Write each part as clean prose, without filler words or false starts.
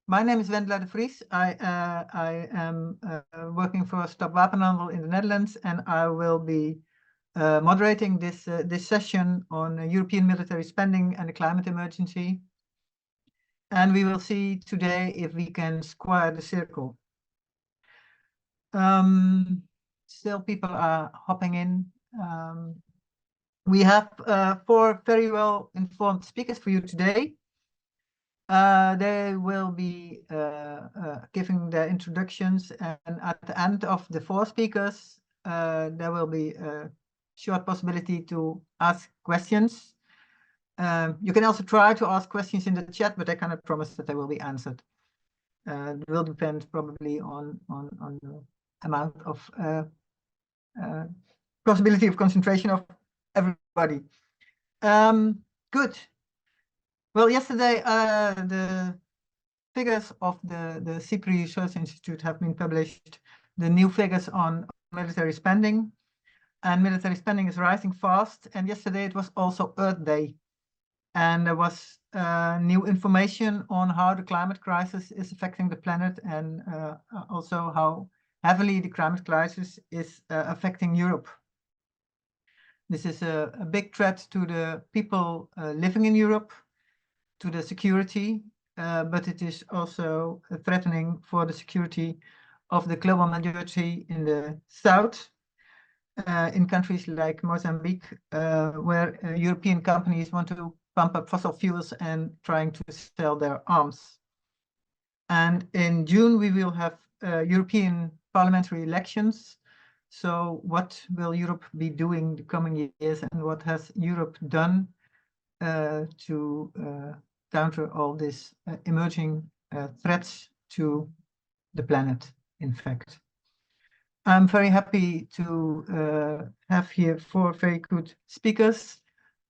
My name is Wendela de Vries. I am working for Stop Wapenhandel in the Netherlands, and I will be moderating this session on European military spending and the climate emergency. And we will see today if we can square the circle. Still, people are hopping in. We have 4 very well informed speakers for you today. They will be giving their introductions, and at the end of the 4 speakers, there will be a short possibility to ask questions. You can also try to ask questions in the chat, but I cannot promise that they will be answered. It will depend probably on the amount of possibility of concentration of everybody. Good. Well, yesterday the figures of the CIPRI Research Institute have been published, the new figures on military spending, and military spending is rising fast. And yesterday it was also Earth Day, and there was new information on how the climate crisis is affecting the planet, and also how heavily the climate crisis is affecting Europe. This is a big threat to the people living in Europe, to the security, but it is also threatening for the security of the global majority in the south, in countries like Mozambique, where European companies want to pump up fossil fuels and trying to sell their arms. And in June, we will have European parliamentary elections. So what will Europe be doing the coming years, and what has Europe done to counter all these emerging threats to the planet, in fact? I'm very happy to have here 4 very good speakers,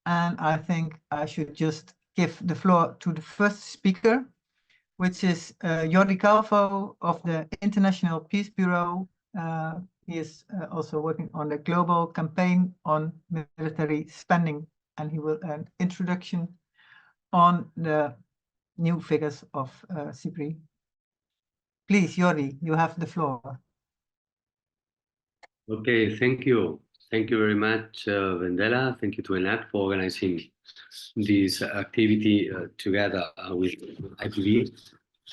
and I think I should just give the floor to the first speaker, which is Jordi Calvo of the International Peace Bureau. He is also working on the global campaign on military spending, and he will an introduction on the new figures of CIPRI. Please, Jordi, you have the floor. Okay, thank you. Thank you very much, Wendela. Thank you to ENAC for organizing this activity together with IPB.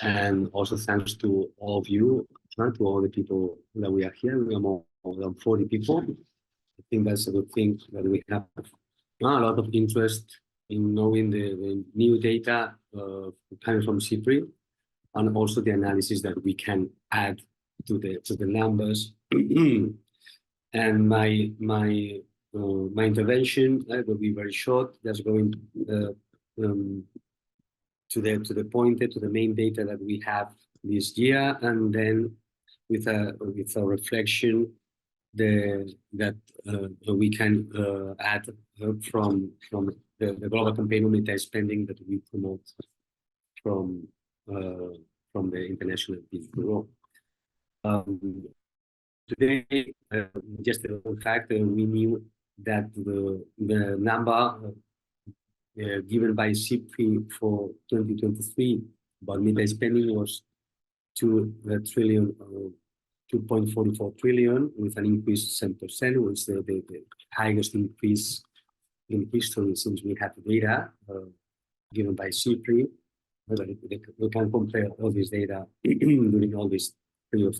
And also thanks to all of you, to all the people that we are here. We are more than 40 people. I think that's a good thing, that we have a lot of interest in knowing the new data coming from CIPRI, and also the analysis that we can add to the numbers. And my intervention will be very short, just going to the point, to the main data that we have this year, and then with a reflection that we can add from the global campaign on military spending that we promote from the International Peace Bureau. Today, just a fact, we knew that the number given by CIPRI for 2023 about military spending was 2.44 trillion, with an increase of 7%, which is the highest increase in history since we had the data given by CIPRI. We can compare all this data during all this period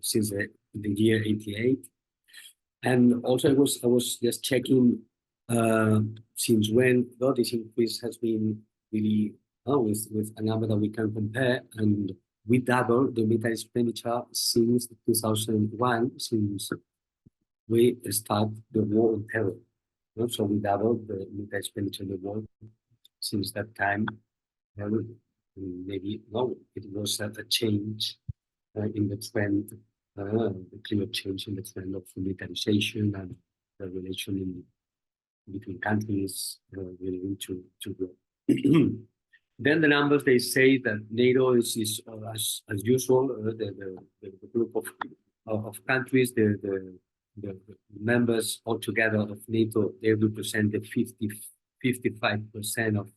since the year 88. And also I was just checking since when this increase has been really with a number that we can compare, and we doubled the military expenditure since 2001, since we start the war on terror. So we doubled the military expenditure in the world since that time. Maybe it was a change in the trend, a clear change in the trend of militarization and the relation between countries willing to grow. Then the numbers, they say that NATO is as usual, the group of countries, the members altogether of NATO, they represent the 55% of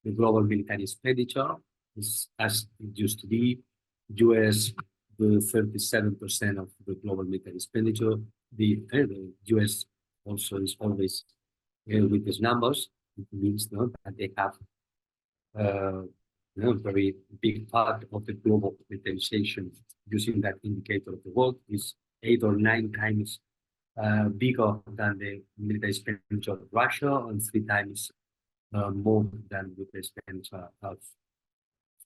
the global military expenditure. is as it used to be. US, the 37% of the global military expenditure. The US also is always with these numbers. It means that they have very big part of the global militarization using that indicator of the world is 8 or 9 times bigger than the military expenditure of Russia and 3 times more than the expenditure of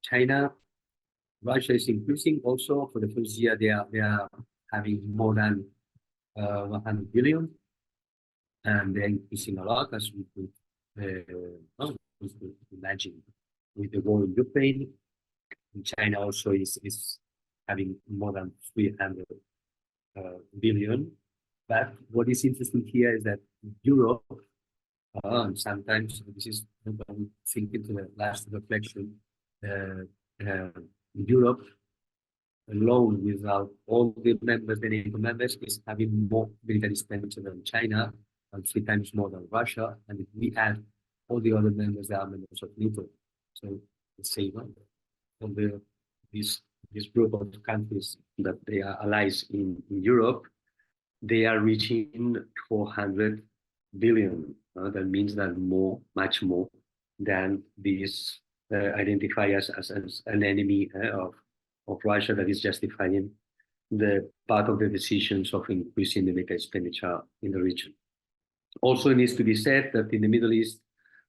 China. Russia is increasing also. For the first year, they are having more than 100 billion, and they're increasing a lot, as we could imagine with the war in Ukraine. And China also is having more than 300 billion. But what is interesting here is that Europe, and sometimes this is thinking to the last reflection, Europe alone, without all the members, the NATO members, is having more military expenditure than China and 3 times more than Russia. And if we add all the other members that are members of NATO, so let's say all this group of countries that they are allies in Europe, they are reaching 400 billion. That means that much more than these identify as an enemy of Russia that is justifying the part of the decisions of increasing the military expenditure in the region. Also, it needs to be said that in the Middle East,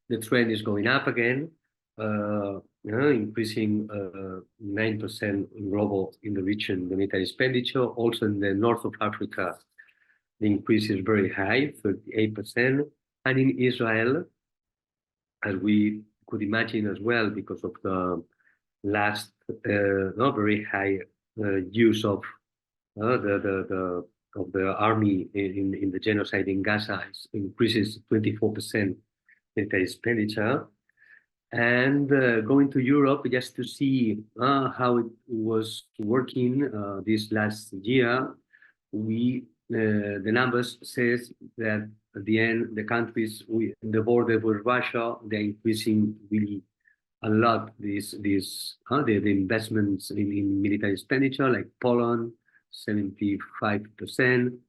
the trend is going up again, increasing 9% global in the region, the military expenditure. Also in the north of Africa, the increase is very high, 38%. And in Israel, as we could imagine as well, because of the last not very high use of the army in the genocide in Gaza, increases 24% military expenditure. And going to Europe just to see how it was working this last year, the numbers says that at the end, the countries with the border with Russia, they're increasing really a lot the investments in military expenditure, like Poland, 75%,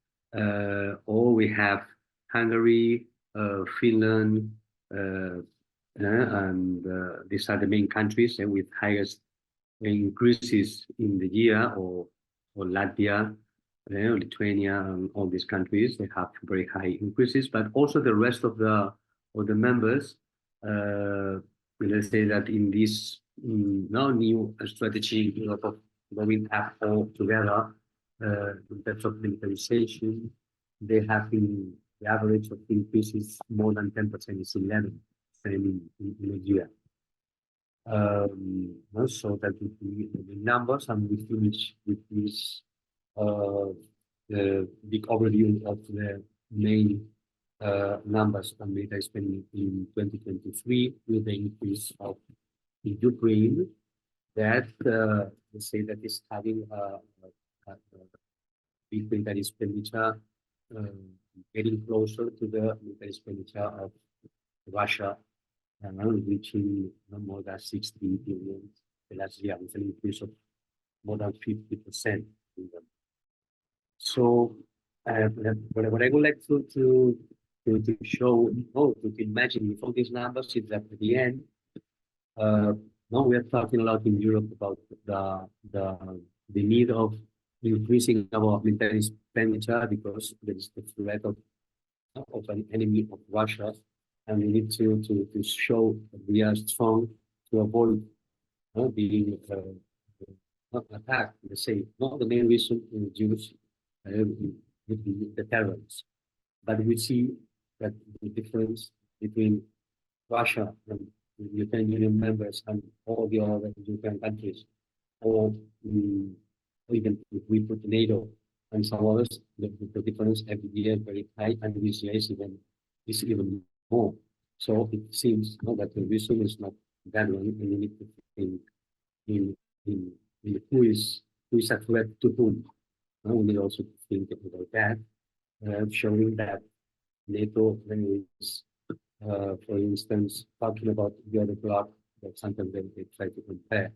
or we have Hungary, Finland, and these are the main countries with highest increases in the year, or Latvia, Lithuania, and all these countries, they have very high increases, but also the rest of the members. Let's say that in this new strategy of going up all together in terms of militarization, they have been the average of increases more than 10%, is 11% in a year. So that would be the numbers, and we finish with this big overview of the main numbers on military spending in 2023, with the increase of Ukraine, that let's say that is having a big military expenditure, getting closer to the military expenditure of Russia, and reaching more than 60 billion the last year, with an increase of more than 50%. So what I would like to show, to imagine with all these numbers, is that at the end, now we are talking a lot in Europe about the need of increasing our military expenditure because there is the threat of an enemy of Russia, and we need to show that we are strong to avoid being attacked. Let's say, not the main reason in Jews would be the terrorists, but we see that the difference between Russia and the European Union members and all the other European countries, or even if we put NATO and some others, the difference every year is very high, and this year is even more. So it seems that the reason is not that one, and we need to think in who is a threat to whom. We need also to think about that, showing that NATO is, for instance, talking about the other bloc For example, they try to compare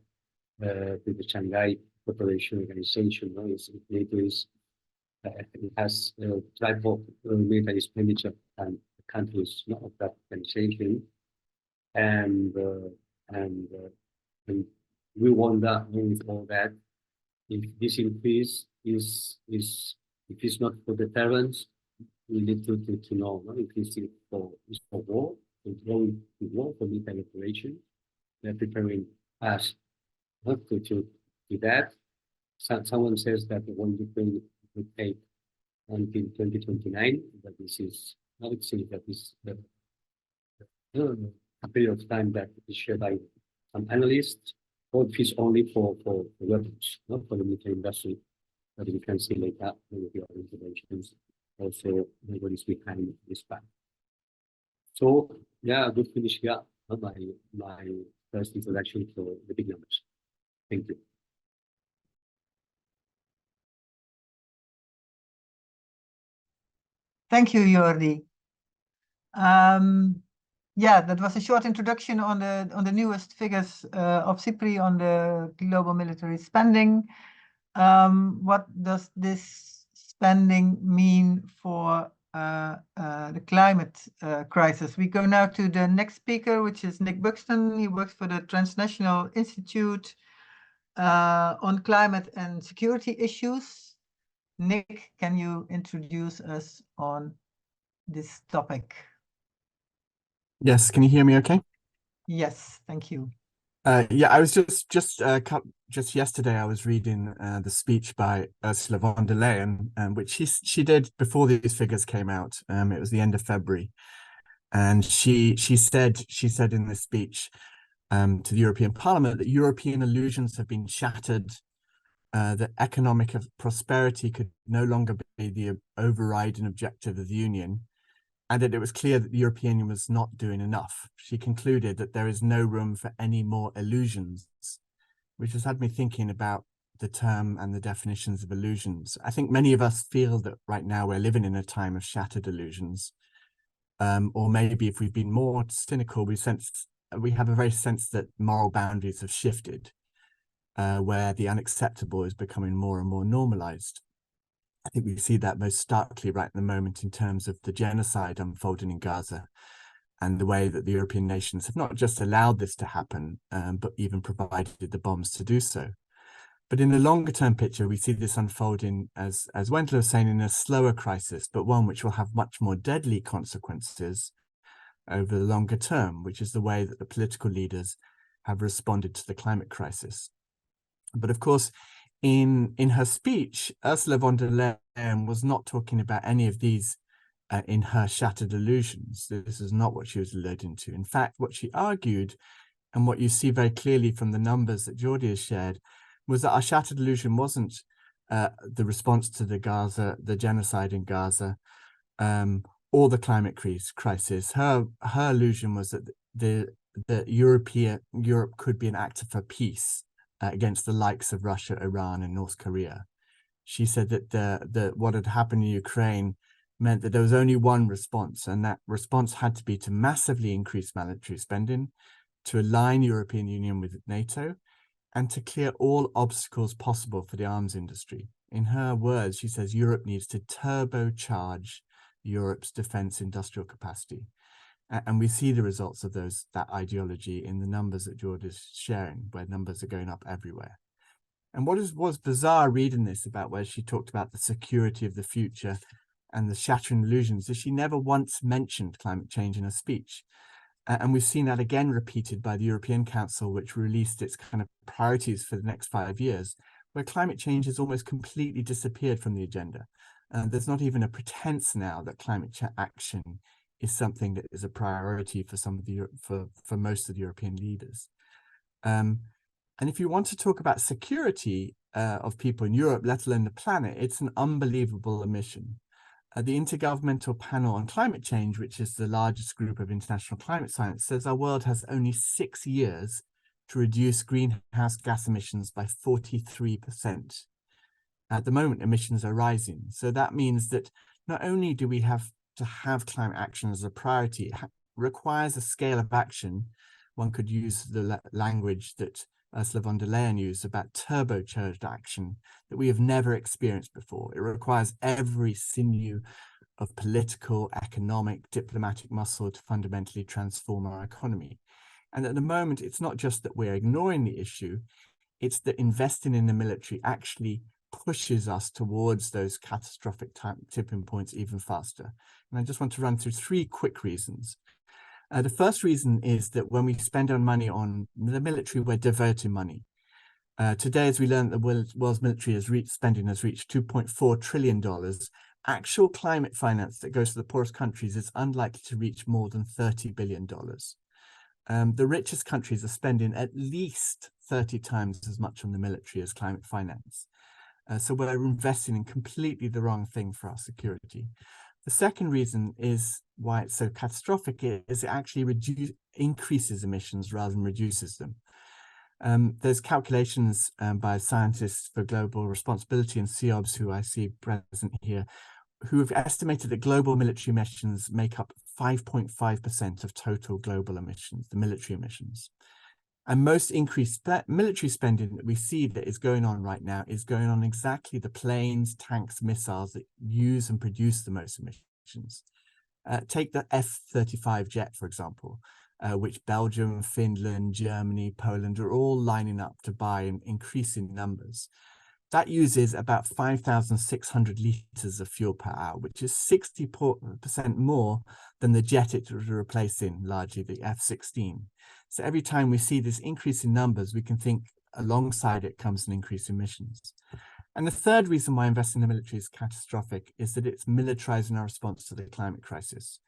with the Shanghai Cooperation Organization. No? It has triple military expenditure and countries not of that organization, and and we wonder with all that if this increase is if it's not for deterrence, we need to know, no? If it's for war, for war, for military operation. They're preparing us not to that. Someone says that the one Ukraine will take until 2029, but this is not it seems that this a period of time that is shared by some analysts, or if it's only for weapons, not for the military industry. But we can see later with the other interventions also what is behind this plan. So yeah, good finish here. My first introduction for the big numbers. Thank you. Thank you, Jordi. Yeah, that was a short introduction on the newest figures of CIPRI on the global military spending. What does this spending mean for the climate crisis? We go now to the next speaker, which is Nick Buxton. He works for the Transnational Institute on Climate and Security Issues. Nick, can you introduce us on this topic? Yes, can you hear me okay? Yes, thank you. Yeah, I was just yesterday I was reading the speech by Ursula von der Leyen, which she did before these figures came out. It was the end of February, and she said in this speech to the European Parliament that European illusions have been shattered, that economic prosperity could no longer be the overriding objective of the Union, and that it was clear that the European Union was not doing enough. She concluded that there is no room for any more illusions, which has had me thinking about the term and the definitions of illusions. I think many of us feel that right now we're living in a time of shattered illusions, or maybe if we've been more cynical, we have a very sense that moral boundaries have shifted, where the unacceptable is becoming more and more normalized. I think we see that most starkly right in the moment in terms of the genocide unfolding in Gaza and the way that the European nations have not just allowed this to happen, but even provided the bombs to do so. But in the longer term picture, we see this unfolding, as Wendell was saying, in a slower crisis, but one which will have much more deadly consequences over the longer term, which is the way that the political leaders have responded to the climate crisis. But of course, in her speech, Ursula von der Leyen was not talking about any of these in her shattered illusions. This is not what she was alluding to. In fact, what she argued, and what you see very clearly from the numbers that Jordi has shared, was that our shattered illusion wasn't the response to the genocide in Gaza, or the climate crisis. Her illusion was that Europe could be an actor for peace against the likes of Russia, Iran, and North Korea. She said that what had happened in Ukraine meant that there was only one response, and that response had to be to massively increase military spending, to align European Union with NATO, and to clear all obstacles possible for the arms industry. In her words, she says Europe needs to turbocharge Europe's defense industrial capacity. And we see the results of that ideology in the numbers that George is sharing, where numbers are going up everywhere. And what was bizarre reading this about where she talked about the security of the future and the shattering illusions is she never once mentioned climate change in her speech. And we've seen that again repeated by the European Council, which released its kind of priorities for the next 5 years, where climate change has almost completely disappeared from the agenda. There's not even a pretense now that climate action is something that is a priority for for most of the European leaders. And if you want to talk about security of people in Europe, let alone the planet, it's an unbelievable omission. The Intergovernmental Panel on Climate Change, which is the largest group of international climate science, says our world has only 6 years to reduce greenhouse gas emissions by 43%. At the moment, emissions are rising. So that means that not only do we have to have climate action as a priority, it requires a scale of action one could use the language that Ursula von der Leyen used about turbocharged action that we have never experienced before. It requires every sinew of political, economic, diplomatic muscle to fundamentally transform our economy. And at the moment, it's not just that we're ignoring the issue, it's that investing in the military actually pushes us towards those catastrophic tipping points even faster. And I just want to run through three quick reasons. The first reason is that when we spend our money on the military, we're diverting money. Today, as we learned, the world's military spending has reached $2.4 trillion. Actual climate finance that goes to the poorest countries is unlikely to reach more than $30 billion. The richest countries are spending at least 30 times as much on the military as climate finance. So we're investing in completely the wrong thing for our security. The second reason is why it's so catastrophic is it actually increases emissions rather than reduces them. There's calculations by scientists for global responsibility and CEOBS, who I see present here, who have estimated that global military emissions make up 5.5% of total global emissions, the military emissions. And most increased military spending that we see that is going on right now is going on exactly the planes, tanks, missiles that use and produce the most emissions. Take the F-35 jet, for example, which Belgium, Finland, Germany, Poland are all lining up to buy in increasing numbers. That uses about 5,600 litres of fuel per hour, which is 60% more than the jet it was replacing, largely the F-16. So every time we see this increase in numbers, we can think alongside it comes an increase in emissions. And the third reason why investing in the military is catastrophic is that it's militarizing our response to the climate crisis.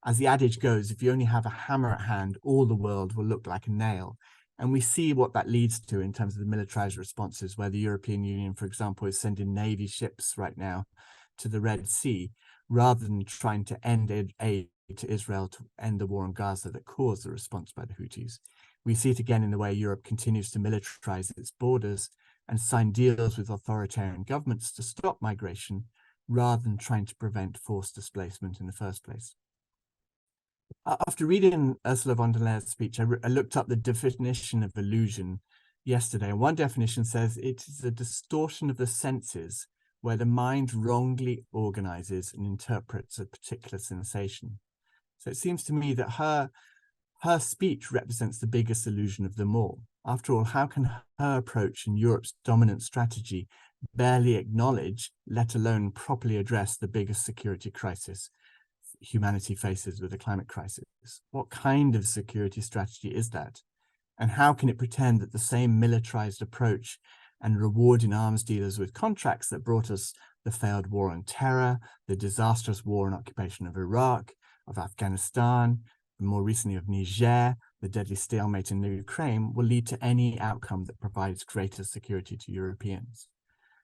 As the adage goes, if you only have a hammer at hand, all the world will look like a nail. And we see what that leads to in terms of the militarized responses, where the European Union, for example, is sending Navy ships right now to the Red Sea, rather than trying to end aid to Israel to end the war in Gaza that caused the response by the Houthis. We see it again in the way Europe continues to militarize its borders and sign deals with authoritarian governments to stop migration, rather than trying to prevent forced displacement in the first place. After reading Ursula von der Leyen's speech, I looked up the definition of illusion yesterday. And one definition says it is a distortion of the senses where the mind wrongly organizes and interprets a particular sensation. So it seems to me that her speech represents the biggest illusion of them all. After all, how can her approach in Europe's dominant strategy barely acknowledge, let alone properly address, the biggest security crisis humanity faces with the climate crisis? What kind of security strategy is that? And how can it pretend that the same militarized approach and rewarding arms dealers with contracts that brought us the failed war on terror, the disastrous war and occupation of Iraq, of Afghanistan, and more recently of Niger, the deadly stalemate in Ukraine, will lead to any outcome that provides greater security to Europeans?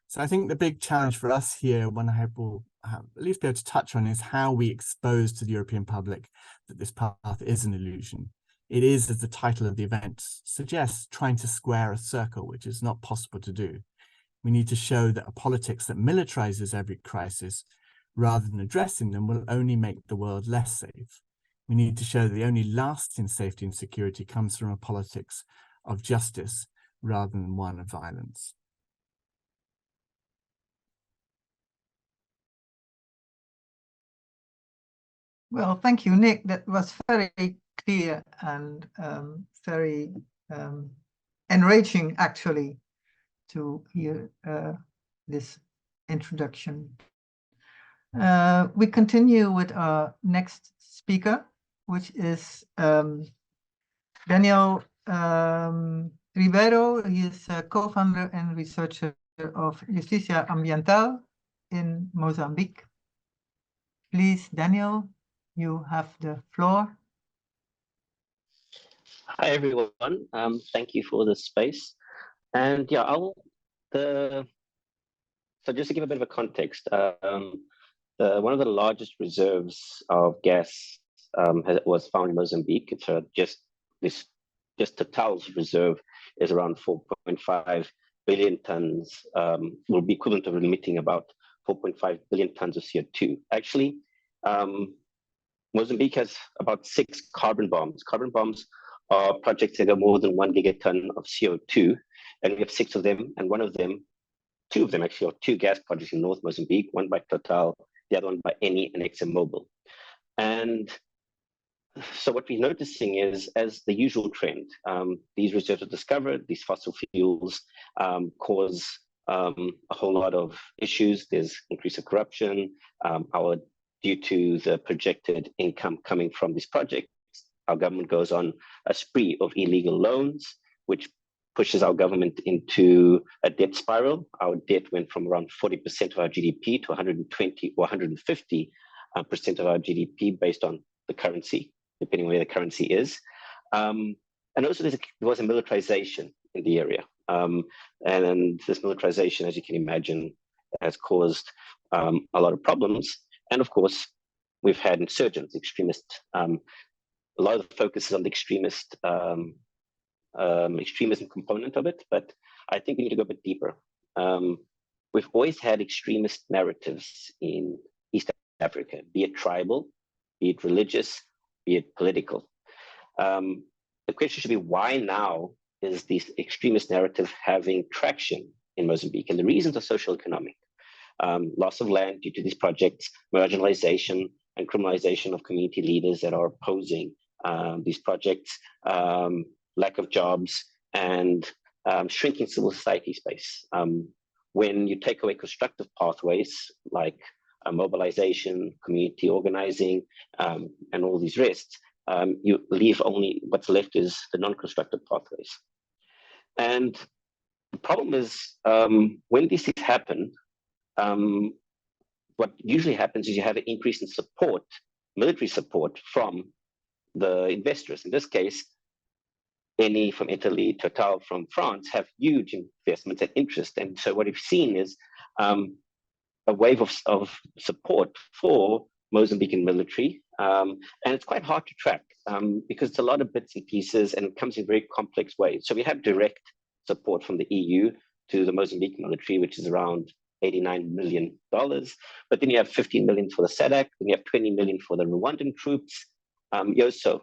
So I think the big challenge for us here, one I hope we'll at least be able to touch on, is how we expose to the European public that this path is an illusion. It is, as the title of the event suggests, trying to square a circle, which is not possible to do. We need to show that a politics that militarizes every crisis rather than addressing them will only make the world less safe. We need to show that the only lasting safety and security comes from a politics of justice rather than one of violence. Well, thank you, Nick. That was very clear and very enraging, actually, to hear this introduction. We continue with our next speaker, which is Daniel Ribeiro. He is a co-founder and researcher of Justicia Ambiental in Mozambique. Please, Daniel, you have the floor. Hi, everyone. Thank you for this space. And yeah, so just to give a bit of a context, one of the largest reserves of gas was found in Mozambique. So just Total's reserve is around 4.5 billion tons, will be equivalent of emitting about 4.5 billion tons of CO2. Actually, Mozambique has about 6 carbon bombs. Carbon bombs are projects that are more than 1 gigaton of CO2, and we have 6 of them, and two of them actually are 2 gas projects in North Mozambique, one by Total, the other one by Eni and ExxonMobil. And so what we're noticing is, as the usual trend, these reserves are discovered, these fossil fuels cause a whole lot of issues. There's increase of corruption, due to the projected income coming from these projects. Our government goes on a spree of illegal loans, which pushes our government into a debt spiral. Our debt went from around 40% of our GDP to 120 or 150% of our GDP based on the currency, depending on where the currency is. And also there was a militarization in the area. And this militarization, as you can imagine, has caused a lot of problems. And of course, we've had insurgents, extremists. A lot of the focus is on the extremism component of it, but I think we need to go a bit deeper. We've always had extremist narratives in East Africa, be it tribal, be it religious, be it political. The question should be, why now is this extremist narrative having traction in Mozambique? And the reasons are social economic. Loss of land due to these projects, marginalization and criminalization of community leaders that are opposing these projects, lack of jobs, and shrinking civil society space. When you take away constructive pathways like mobilization, community organizing, and all these rests, you leave only what's left is the non-constructive pathways. And the problem is when these things happen, what usually happens is you have an increase in support, military support from the investors. In this case, Eni from Italy, Total from France have huge investments and interest. And so what we've seen is a wave of support for Mozambican military. And it's quite hard to track because it's a lot of bits and pieces and it comes in very complex ways. So we have direct support from the EU to the Mozambique military, which is around $89 million. But then you have 15 million for the SADC, then you have 20 million for the Rwandan troops. So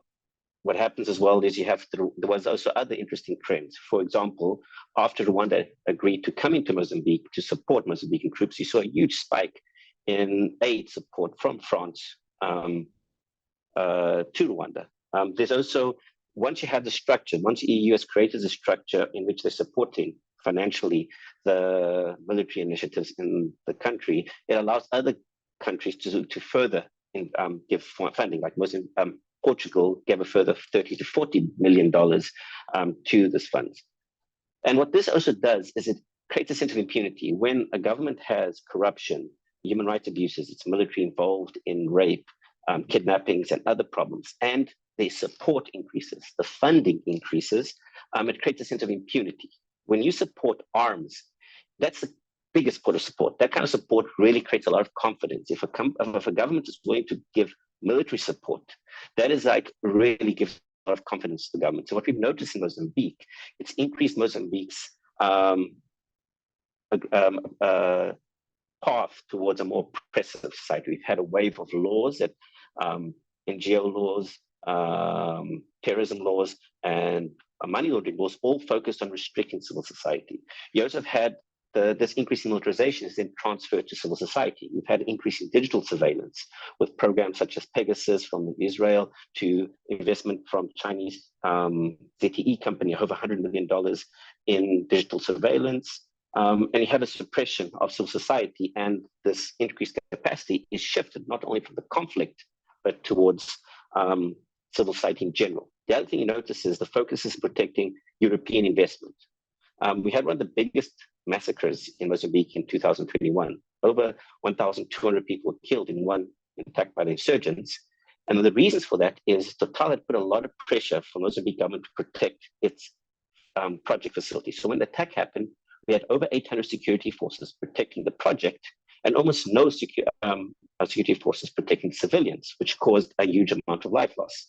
what happens as well is there was also other interesting trends. For example, after Rwanda agreed to come into Mozambique to support Mozambican troops, you saw a huge spike in aid support from France to Rwanda. There's also, once you have the structure, once the EU has created a structure in which they're supporting financially the military initiatives in the country, it allows other countries to further give funding, like Portugal gave a further $30 to $40 million to this fund. And what this also does is it creates a sense of impunity. When a government has corruption, human rights abuses, it's military involved in rape, kidnappings, and other problems, and their support increases, the funding increases, it creates a sense of impunity. When you support arms, that's the biggest part of support. That kind of support really creates a lot of confidence. If a government is willing to give military support, that is like really gives a lot of confidence to the government. So what we've noticed in Mozambique, it's increased Mozambique's path towards a more progressive society. We've had a wave of laws that NGO laws, terrorism laws, and money laundering laws, all focused on restricting civil society. You also have had this increase in militarization is then transferred to civil society. We've had an increase in digital surveillance with programs such as Pegasus from Israel to investment from Chinese ZTE company, over $100 million in digital surveillance. And you have a suppression of civil society, and this increased capacity is shifted not only from the conflict, but towards civil society in general. The other thing you notice is the focus is protecting European investment. We had one of the biggest massacres in Mozambique in 2021. Over 1,200 people were killed in one attack by the insurgents. And the reasons for that is Total had put a lot of pressure for Mozambique government to protect its project facilities. So when the attack happened, we had over 800 security forces protecting the project and almost no security forces protecting civilians, which caused a huge amount of life loss.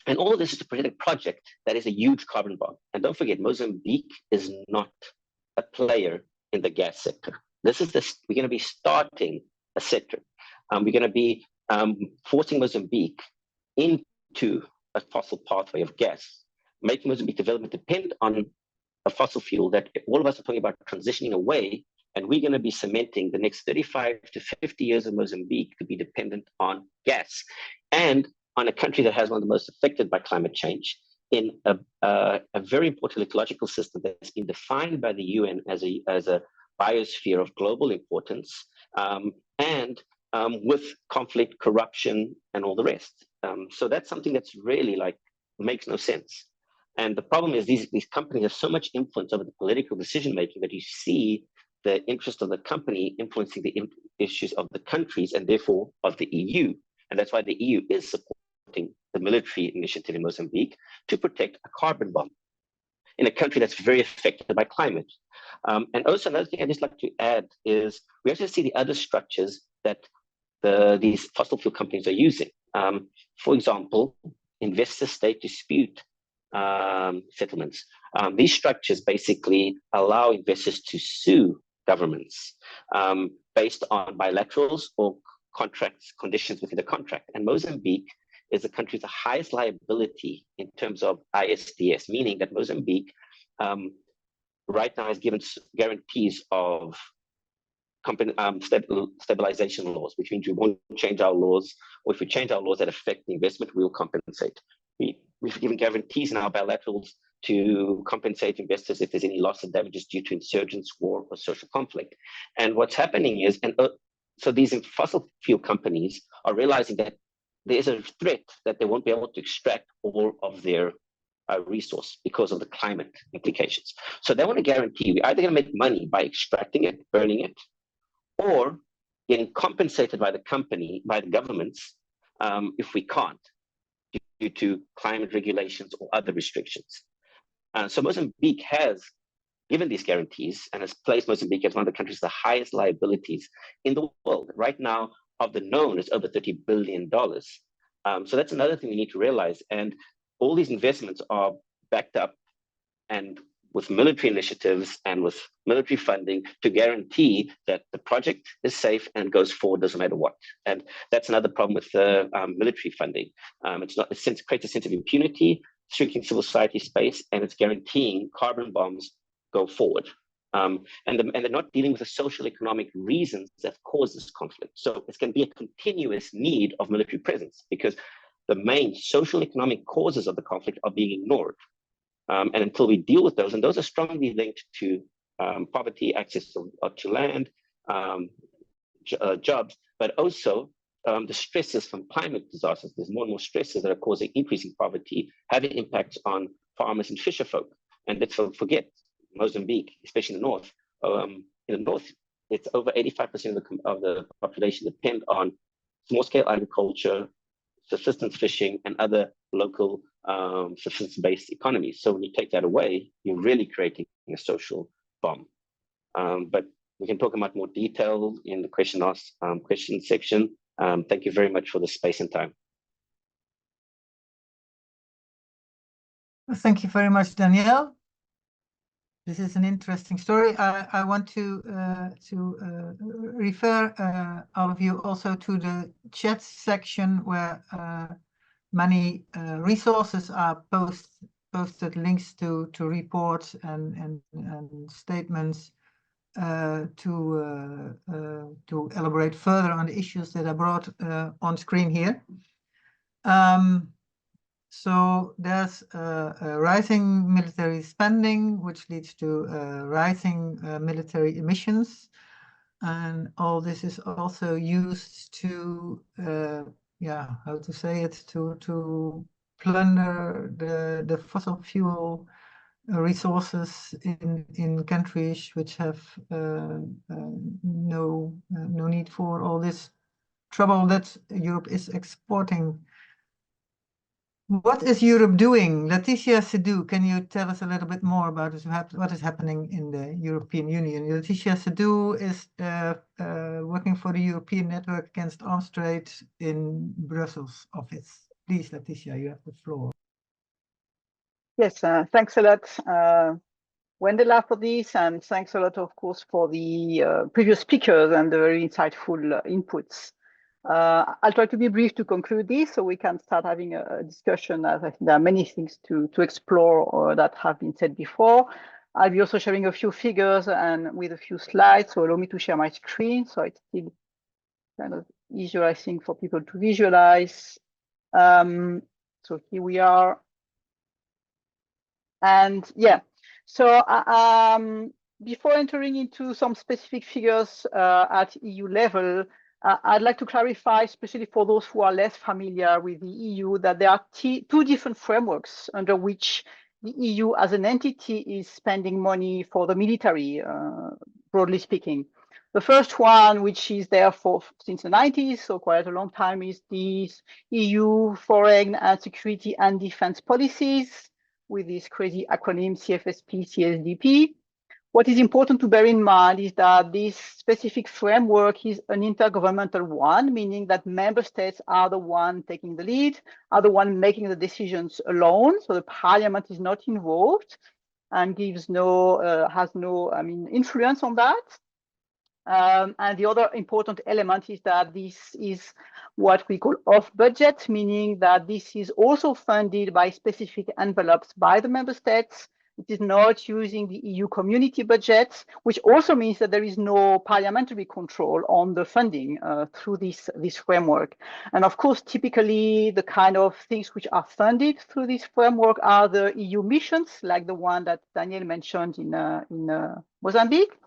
And all of this is to protect a project that is a huge carbon bomb. And don't forget, Mozambique is not a player in the gas sector. We're going to be starting a sector. We're going to be forcing Mozambique into a fossil pathway of gas, making Mozambique development depend on a fossil fuel that all of us are talking about transitioning away, and we're going to be cementing the next 35 to 50 years of Mozambique to be dependent on gas, and on a country that has one of the most affected by climate change, in a very important ecological system that's been defined by the UN as a biosphere of global importance, and with conflict, corruption, and all the rest. So that's something that's really like makes no sense. And the problem is these companies have so much influence over the political decision making that you see the interest of the company influencing the issues of the countries and therefore of the EU. And that's why the EU is supporting the military initiative in Mozambique to protect a carbon bomb in a country that's very affected by climate. And also another thing I'd just like to add is we have to see the other structures that these fossil fuel companies are using. For example, investor-state dispute settlements. These structures basically allow investors to sue governments based on bilaterals or contracts, conditions within the contract. And Mozambique is the country with the highest liability in terms of ISDS, meaning that Mozambique right now has given guarantees of stabilization laws, which means we won't change our laws, or if we change our laws that affect the investment, we will compensate. We've given guarantees in our bilaterals to compensate investors if there's any loss of damages due to insurgents, war, or social conflict. And what's happening is, so these fossil fuel companies are realizing that there is a threat that they won't be able to extract all of their resource because of the climate implications. So they want to guarantee we're either going to make money by extracting it, burning it, or getting compensated by the company, by the governments, if we can't, due to climate regulations or other restrictions. So Mozambique has given these guarantees and has placed Mozambique as one of the countries with the highest liabilities in the world. Right now, of the known, is over $30 billion. So that's another thing we need to realize. And all these investments are backed up and with military initiatives and with military funding to guarantee that the project is safe and goes forward, doesn't matter what. And that's another problem with the military funding. It creates a sense of impunity, shrinking civil society space, and it's guaranteeing carbon bombs go forward. And they're not dealing with the social economic reasons that cause this conflict. So it's going to be a continuous need of military presence because the main social economic causes of the conflict are being ignored. And until we deal with those, and those are strongly linked to poverty, access to land, jobs, but also the stresses from climate disasters. There's more and more stresses that are causing increasing poverty, having impacts on farmers and fisherfolk. And let's forget Mozambique, especially in the north. In the north, it's over 85% of the population depend on small-scale agriculture, subsistence fishing, and other local subsistence-based economies. So when you take that away, you're really creating a social bomb. But we can talk about more detail in the question section. Thank you very much for the space and time. Thank you very much, Danielle. This is an interesting story. I want to refer all of you also to the chat section where many resources are posted, links to reports and statements to elaborate further on the issues that are brought on screen here. So there's a rising military spending, which leads to rising military emissions. And all this is also used to, how to say it, to plunder the fossil fuel resources in countries which have no need for all this trouble that Europe is exporting. What is Europe doing? Leticia Sedou, can you tell us a little bit more about what is happening in the European Union? Leticia Sedou is working for the European Network Against Arms Trade in Brussels office. Please, Leticia, you have the floor. Yes, thanks a lot, Wendela, for this, and thanks a lot, of course, for the previous speakers and the very insightful inputs. I'll try to be brief to conclude this so we can start having a discussion, as I think there are many things to explore that have been said before. I'll be also sharing a few figures and with a few slides, so allow me to share my screen so it's still kind of easier, I think, for people to visualize. So here we are. And yeah, so before entering into some specific figures at EU level, I'd like to clarify, especially for those who are less familiar with the EU, that there are two different frameworks under which the EU as an entity is spending money for the military, broadly speaking. The first one, which is there since the 90s, so quite a long time, is the EU Foreign and Security and Defense Policies, with this crazy acronym CFSP, CSDP. What is important to bear in mind is that this specific framework is an intergovernmental one, meaning that member states are the one taking the lead, are the one making the decisions alone. So the parliament is not involved and has no influence on that. And the other important element is that this is what we call off budget, meaning that this is also funded by specific envelopes by the member states. It is not using the EU community budget, which also means that there is no parliamentary control on the funding through this framework. And of course, typically the kind of things which are funded through this framework are the EU missions, like the one that Daniel mentioned in Mozambique.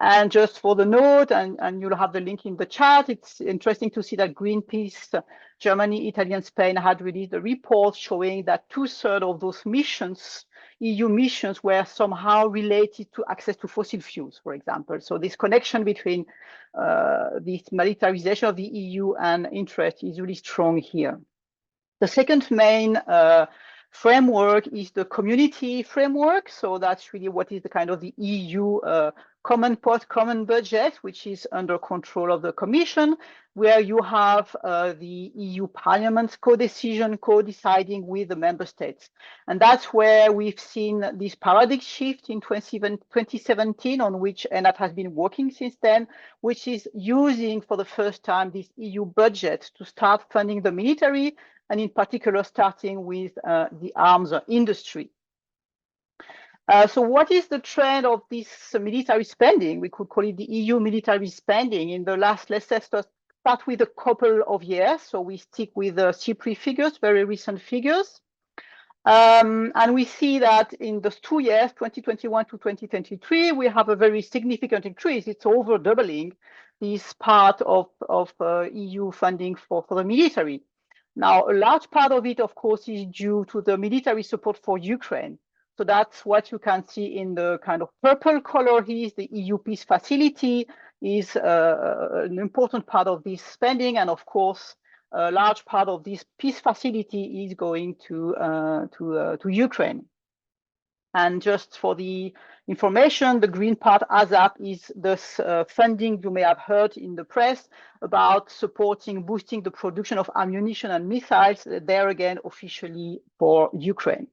And just for the note, and you'll have the link in the chat, it's interesting to see that Greenpeace, Germany, Italy, and Spain had released a report showing that 2/3 of those missions, EU missions, were somehow related to access to fossil fuels, for example. So this connection between this militarization of the EU and interest is really strong here. The second main framework is the community framework. So that's really what is the kind of the EU common budget, which is under control of the Commission, where you have the EU Parliament's co-deciding with the member states. And that's where we've seen this paradigm shift in 2017, on which ENAT has been working since then, which is using for the first time this EU budget to start funding the military, and in particular starting with the arms industry. So what is the trend of this military spending? We could call it the EU military spending in the last, let's start with a couple of years. So we stick with the CPRI figures, very recent figures. And we see that in those 2 years, 2021 to 2023, we have a very significant increase. It's over doubling this part of EU funding for the military. Now, a large part of it, of course, is due to the military support for Ukraine. So that's what you can see in the kind of purple color here. The EU peace facility is an important part of this spending. And of course, a large part of this peace facility is going to Ukraine. And just for the information, the green part ASAP is this funding you may have heard in the press about supporting, boosting the production of ammunition and missiles, there again, officially for Ukraine.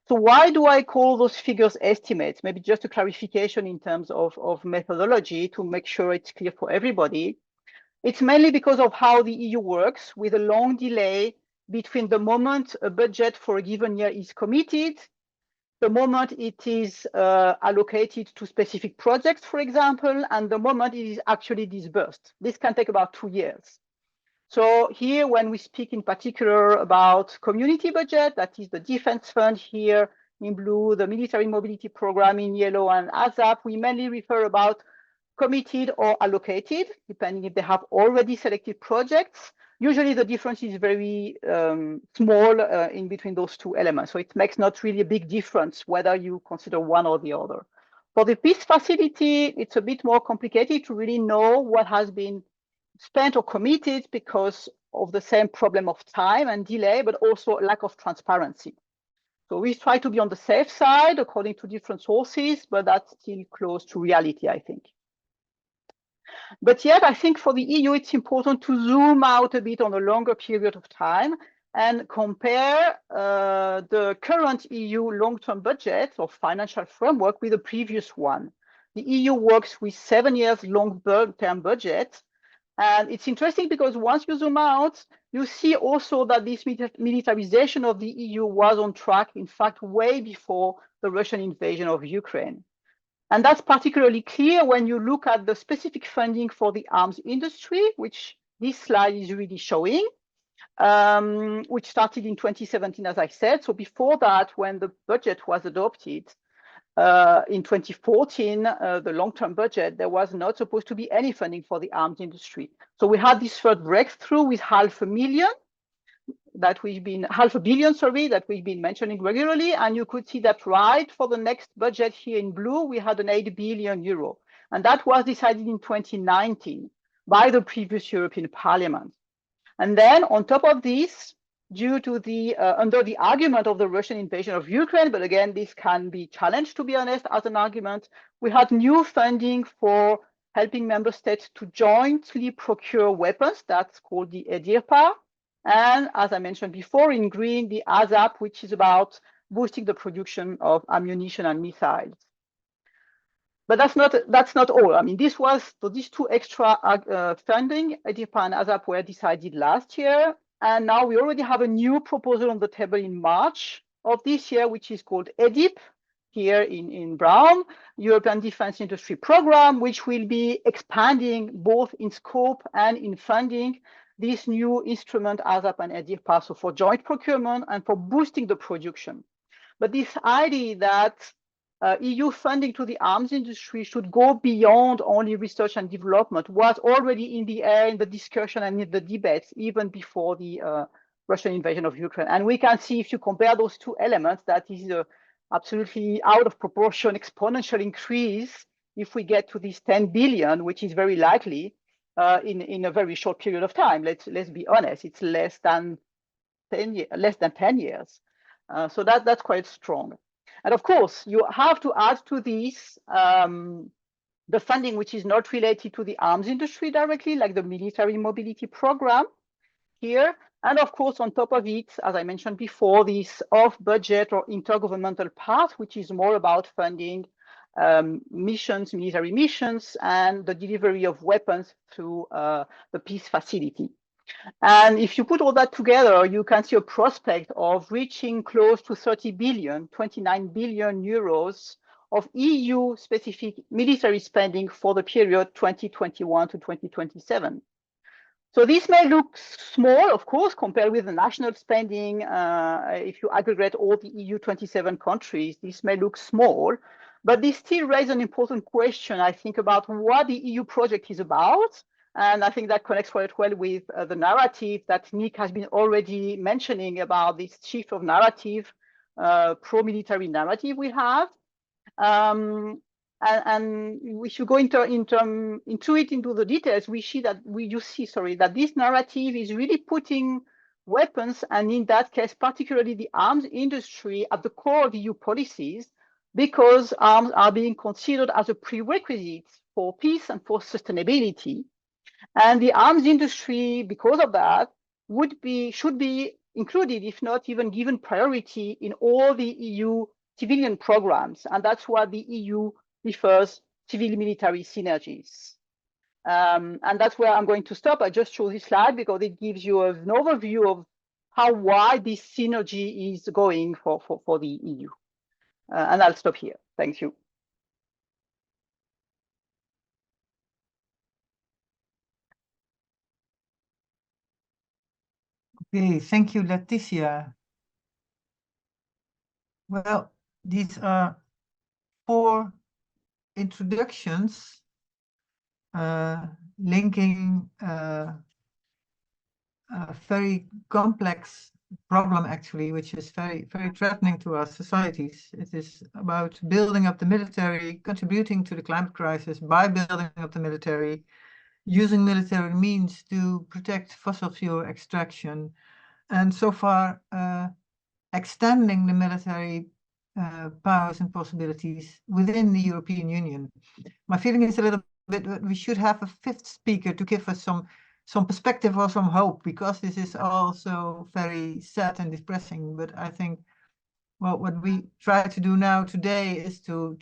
So why do I call those figures estimates? Maybe just a clarification in terms of methodology to make sure it's clear for everybody. It's mainly because of how the EU works, with a long delay between the moment a budget for a given year is committed, the moment it is allocated to specific projects, for example, and the moment it is actually disbursed. This can take about 2 years. So here, when we speak in particular about community budget, that is the defense fund here in blue, the military mobility program in yellow, and ASAP, we mainly refer about committed or allocated, depending if they have already selected projects. Usually the difference is very small in between those two elements. So it makes not really a big difference whether you consider one or the other. For the peace facility, it's a bit more complicated to really know what has been spent or committed because of the same problem of time and delay, but also lack of transparency. So we try to be on the safe side according to different sources, but that's still close to reality, I think. But yet, I think for the EU, it's important to zoom out a bit on a longer period of time and compare the current EU long-term budget or financial framework with the previous one. The EU works with 7 years long-term budget, And it's interesting because once you zoom out, you see also that this militarization of the EU was on track, in fact, way before the Russian invasion of Ukraine. And that's particularly clear when you look at the specific funding for the arms industry, which this slide is really showing, which started in 2017, as I said. So before that, when the budget was adopted, in 2014, the long-term budget, there was not supposed to be any funding for the arms industry. So we had this first breakthrough with $500 million that we've been $500 million, that we've been mentioning regularly. And you could see that right for the next budget here in blue, we had an 8 billion euro. And that was decided in 2019 by the previous European Parliament. And then on top of this, due to the under the argument of the Russian invasion of Ukraine, but again, this can be challenged, to be honest, as an argument, we had new funding for helping member states to jointly procure weapons. That's called the EDIRPA. And as I mentioned before, in green, the ASAP, which is about boosting the production of ammunition and missiles. But that's not all. I mean, this was, so these two extra funding, EDIRPA and ASAP, were decided last year. And now we already have a new proposal on the table in March of this year, which is called EDIP, here in brown, European Defense Industry Program, which will be expanding both in scope and in funding this new instrument, ASAP and EDIRPA, so for joint procurement and for boosting the production. But this idea that EU funding to the arms industry should go beyond only research and development was already in the air in the discussion and in the debates, even before the Russian invasion of Ukraine. And we can see, if you compare those two elements, that is absolutely out of proportion, exponential increase if we get to this 10 billion, which is very likely in a very short period of time. Let's be honest, it's less than 10 years. So that's quite strong. And of course, you have to add to this the funding which is not related to the arms industry directly, like the military mobility program here. And of course, on top of it, as I mentioned before, this off-budget or intergovernmental part, which is more about funding missions, military missions, and the delivery of weapons through the peace facility. And if you put all that together, you can see a prospect of reaching close to 30 billion, 29 billion euros of EU-specific military spending for the period 2021 to 2027. So this may look small, of course, compared with the national spending. If you aggregate all the EU 27 countries, this may look small, but this still raises an important question, I think, about what the EU project is about. And I think that connects quite well with the narrative that Nick has been already mentioning about this shift of narrative, pro-military narrative we have. And if you go into the details, you see that this narrative is really putting weapons, and in that case, particularly the arms industry, at the core of EU policies, because arms are being considered as a prerequisite for peace and for sustainability. And the arms industry, because of that, should be included, if not even given priority, in all the EU civilian programs. And that's what the EU refers civil-military synergies. And that's where I'm going to stop. I just show this slide because it gives you an overview of how wide this synergy is going for the EU. And I'll stop here. Thank you. Okay, thank you, Leticia. Well, these are 4 introductions linking a very complex problem, actually, which is very, very threatening to our societies. It is about building up the military, contributing to the climate crisis by building up the military, using military means to protect fossil fuel extraction, and so far extending the military powers and possibilities within the European Union. My feeling is a little bit that we should have a 5th speaker to give us some perspective or some hope, because this is also very sad and depressing. But I think Well, what we try to do now today is to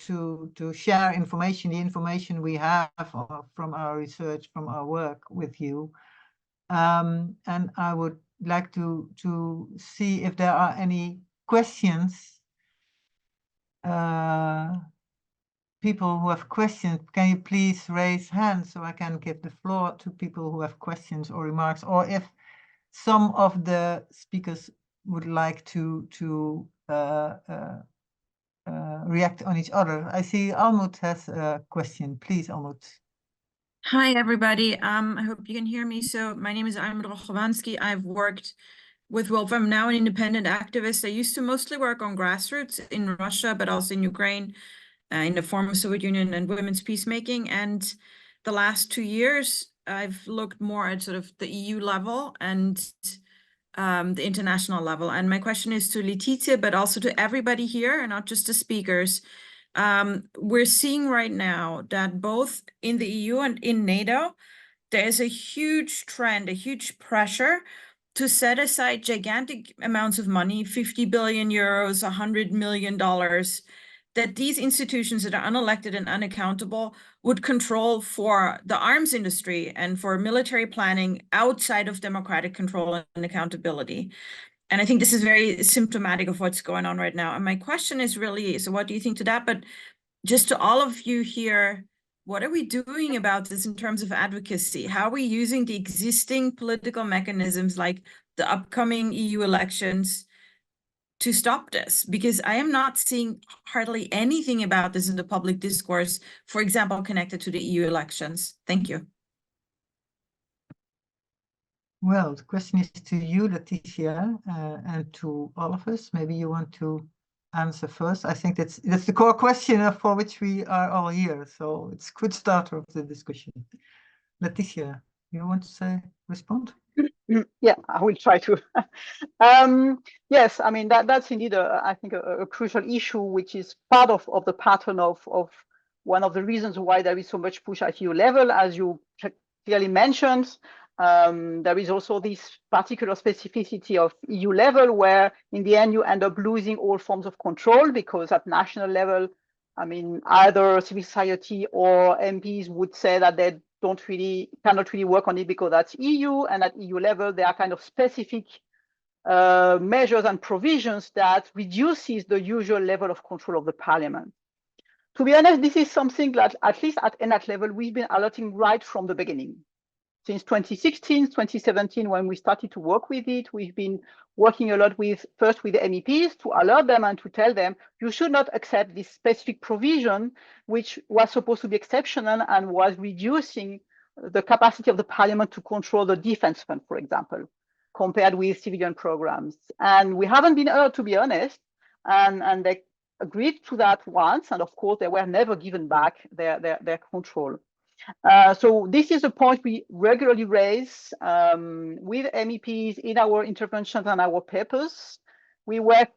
share information, the information we have from our research, from our work with you. And I would like to see if there are any questions. People who have questions, can you please raise hands so I can give the floor to people who have questions or remarks, or if some of the speakers would like to react on each other. I see Almut has a question. Please, Almut. Hi, everybody. I hope you can hear me. So my name is Almut Rochovansky. I've worked with Wolf. I'm now an independent activist. I used to mostly work on grassroots in Russia, but also in Ukraine, in the former Soviet Union and women's peacemaking. And the last 2 years, I've looked more at sort of the EU level and the international level. And my question is to Letizia, but also to everybody here, and not just the speakers. We're seeing right now that both in the EU and in NATO, there is a huge trend, a huge pressure to set aside gigantic amounts of money, 50 billion euros, $100 million, that these institutions that are unelected and unaccountable would control for the arms industry and for military planning outside of democratic control and accountability. And I think this is very symptomatic of what's going on right now. And my question is really, so what do you think to that? But just to all of you here, what are we doing about this in terms of advocacy? How are we using the existing political mechanisms like the upcoming EU elections to stop this? Because I am not seeing hardly anything about this in the public discourse, for example, connected to the EU elections. Thank you. Well, the question is to you, Letizia, and to all of us. Maybe you want to answer first. I think that's the core question for which we are all here. So it's a good start of the discussion. Letizia, you want to respond? Yeah, I will try to. Yes, I mean, that's indeed, I think, a crucial issue, which is part of the pattern of one of the reasons why there is so much push at EU level, as you clearly mentioned. There is also this particular specificity of EU level, where in the end you end up losing all forms of control, because at national level, I mean, either civil society or MPs would say that they cannot really work on it because that's EU, and at EU level there are kind of specific measures and provisions that reduces the usual level of control of the parliament. To be honest, this is something that at least at ENAC level we've been alerting right from the beginning. Since 2016, 2017, when we started to work with it, we've been working a lot first with the MEPs to alert them and to tell them, you should not accept this specific provision, which was supposed to be exceptional and was reducing the capacity of the parliament to control the defense fund, for example, compared with civilian programs. And we haven't been heard, to be honest, and they agreed to that once, and of course they were never given back their control. So this is a point we regularly raise with MEPs in our interventions and our papers. We were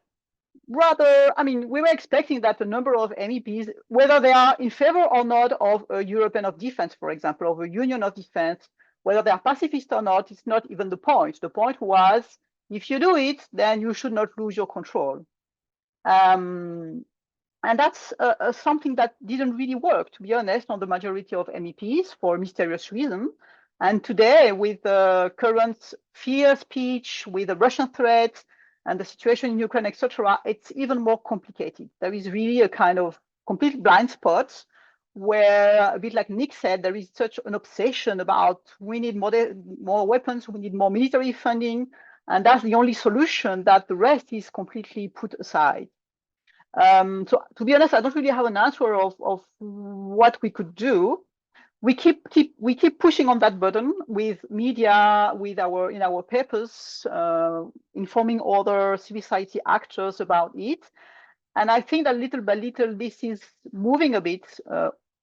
expecting that a number of MEPs, whether they are in favor or not of a European of defense, for example, of a Union of Defense, whether they are pacifist or not, it's not even the point. The point was, if you do it, then you should not lose your control. And that's something that didn't really work, to be honest, on the majority of MEPs for mysterious reasons. And today, with the current fear speech, with the Russian threat, and the situation in Ukraine, etc., it's even more complicated. There is really a kind of complete blind spot where, a bit like Nick said, there is such an obsession about we need more weapons, we need more military funding, and that's the only solution, that the rest is completely put aside. So to be honest, I don't really have an answer of what we could do. We keep pushing on that button with media, in our papers, informing other civil society actors about it. And I think that little by little this is moving a bit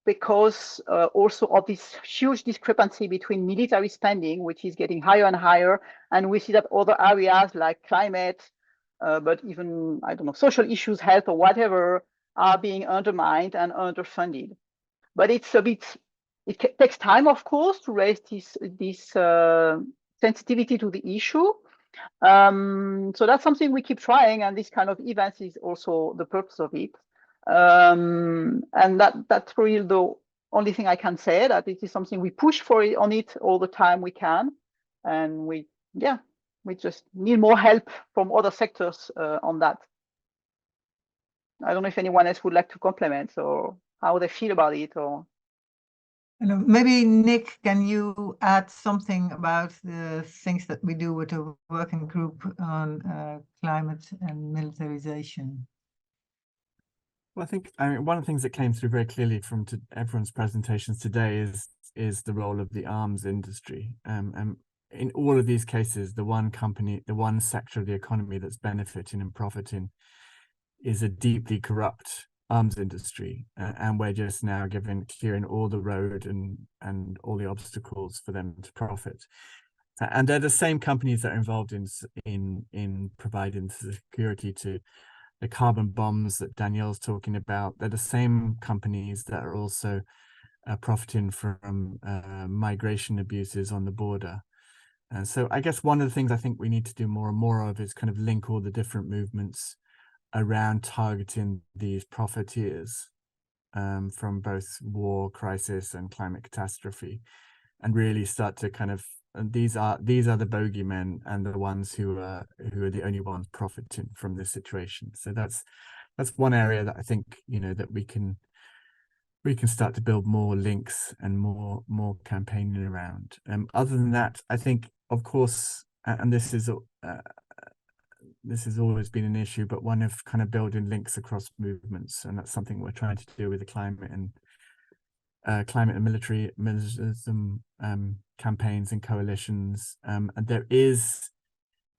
because also of this huge discrepancy between military spending, which is getting higher and higher, and we see that other areas like climate, but even, I don't know, social issues, health or whatever, are being undermined and underfunded. But it's a bit, it takes time, of course, to raise this sensitivity to the issue. So that's something we keep trying, and this kind of events is also the purpose of it. And that's really the only thing I can say, that it is something we push for it on it all the time we can, and we just need more help from other sectors on that. I don't know if anyone else would like to complement or how they feel about it, or. Maybe Nick, can you add something about the things that we do with the working group on climate and militarization? Well, I mean, one of the things that came through very clearly from everyone's presentations today is the role of the arms industry. And in all of these cases, the one sector of the economy that's benefiting and profiting is a deeply corrupt arms industry, and we're just now clearing all the road and all the obstacles for them to profit. And they're the same companies that are involved in providing security to the carbon bombs that Danielle's talking about. They're the same companies that are also profiting from migration abuses on the border. And so I guess one of the things I think we need to do more and more of is kind of link all the different movements around targeting these profiteers from both war, crisis, and climate catastrophe, and really start to kind of, and these are the bogeymen and the ones who are the only ones profiting from this situation. So that's one area that I think, you know, that we can start to build more links and more campaigning around. Other than that, I think, of course, and this has always been an issue, but one of kind of building links across movements, and that's something we're trying to do with the climate and militarism campaigns and coalitions. And there is,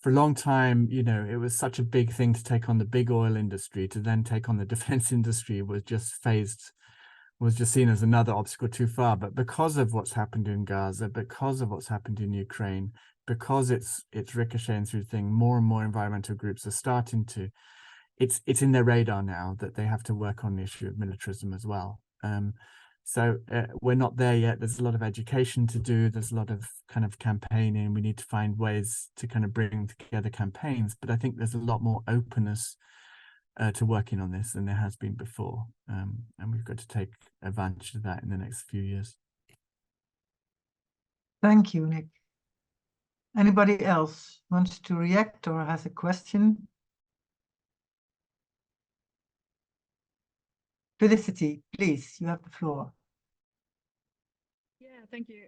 for a long time, you know, it was such a big thing to take on the big oil industry. To then take on the defense industry was just seen as another obstacle too far. But because of what's happened in Gaza, because of what's happened in Ukraine, because it's ricocheting through things, more and more environmental groups are starting to, it's in their radar now that they have to work on the issue of militarism as well. So we're not there yet. There's a lot of education to do. There's a lot of kind of campaigning. We need to find ways to kind of bring together campaigns. But I think there's a lot more openness to working on this than there has been before. And we've got to take advantage of that in the next few years. Thank you, Nick. Anybody else wants to react or has a question? Felicity, please, you have the floor. Yeah, thank you.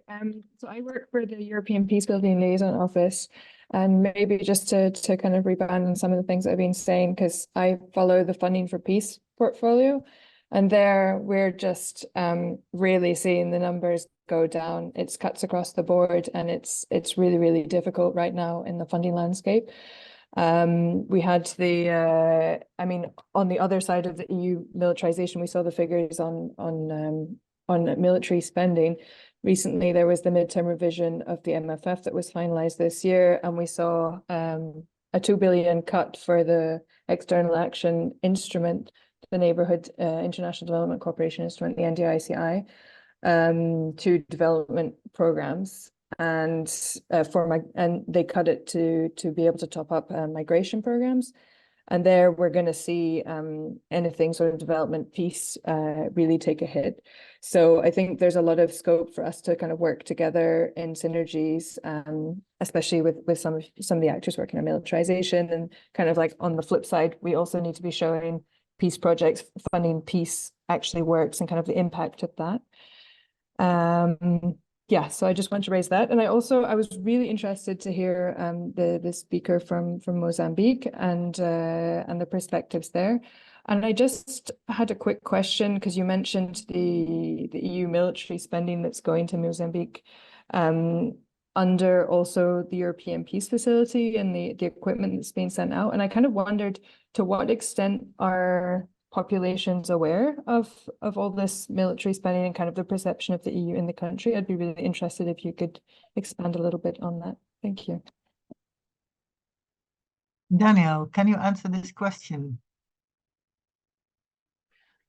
So I work for the European Peacebuilding Liaison Office, and maybe just to kind of rebound on some of the things I've been saying, because I follow the Funding for Peace portfolio, and there we're just really seeing the numbers go down. It's cuts across the board, and it's really, really difficult right now in the funding landscape. We had the I mean, on the other side of the EU militarization, we saw the figures on military spending. Recently, there was the midterm revision of the MFF that was finalized this year, and we saw a 2 billion cut for the external action instrument, the Neighborhood International Development Cooperation Instrument, the NDICI, to development programs. And they cut it to be able to top up migration programs. And there we're going to see anything sort of development piece really take a hit. So I think there's a lot of scope for us to kind of work together in synergies, especially with some of the actors working on militarization. And kind of like on the flip side, we also need to be showing peace projects, funding peace actually works, and kind of the impact of that. Yeah, so I just want to raise that. And I was really interested to hear the speaker from Mozambique and the perspectives there. And I just had a quick question, because you mentioned the EU military spending that's going to Mozambique under also the European Peace Facility and the equipment that's being sent out. And I kind of wondered, to what extent are populations aware of all this military spending and kind of the perception of the EU in the country? I'd be really interested if you could expand a little bit on that. Thank you. Daniel, can you answer this question?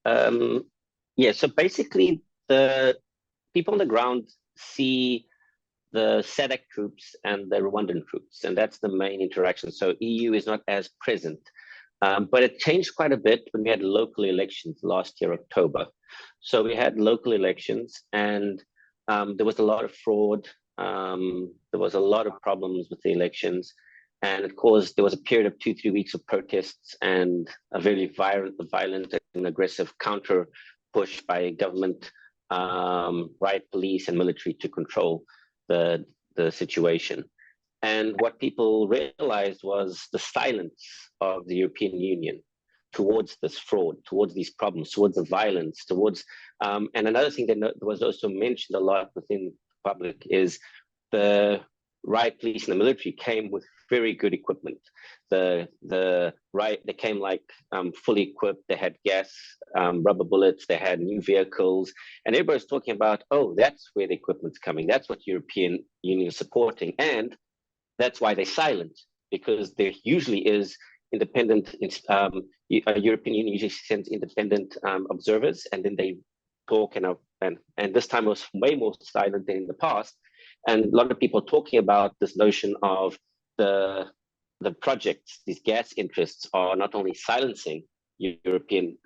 Yeah, so basically the people on the ground see the SADC troops and the Rwandan troops, and that's the main interaction. So EU is not as present. But it changed quite a bit when we had local elections last year, October. So we had local elections, and there was a lot of fraud. There was a lot of problems with the elections, and of course, there was a period of 2-3 weeks of protests and a very violent and aggressive counter push by government, riot police, and military to control the situation. And what people realized was the silence of the European Union towards this fraud, towards these problems, towards the violence, towards, and another thing that was also mentioned a lot within the public is the riot police and the military came with very good equipment. The riot, they came like fully equipped. They had gas, rubber bullets. They had new vehicles, and everybody's talking about, oh, that's where the equipment's coming. That's what European Union is supporting, and that's why they're silent, because there usually is independent. European Union usually sends independent observers, and then they talk and this time was way more silent than in the past. And a lot of people talking about this notion of the projects, these gas interests are not only silencing European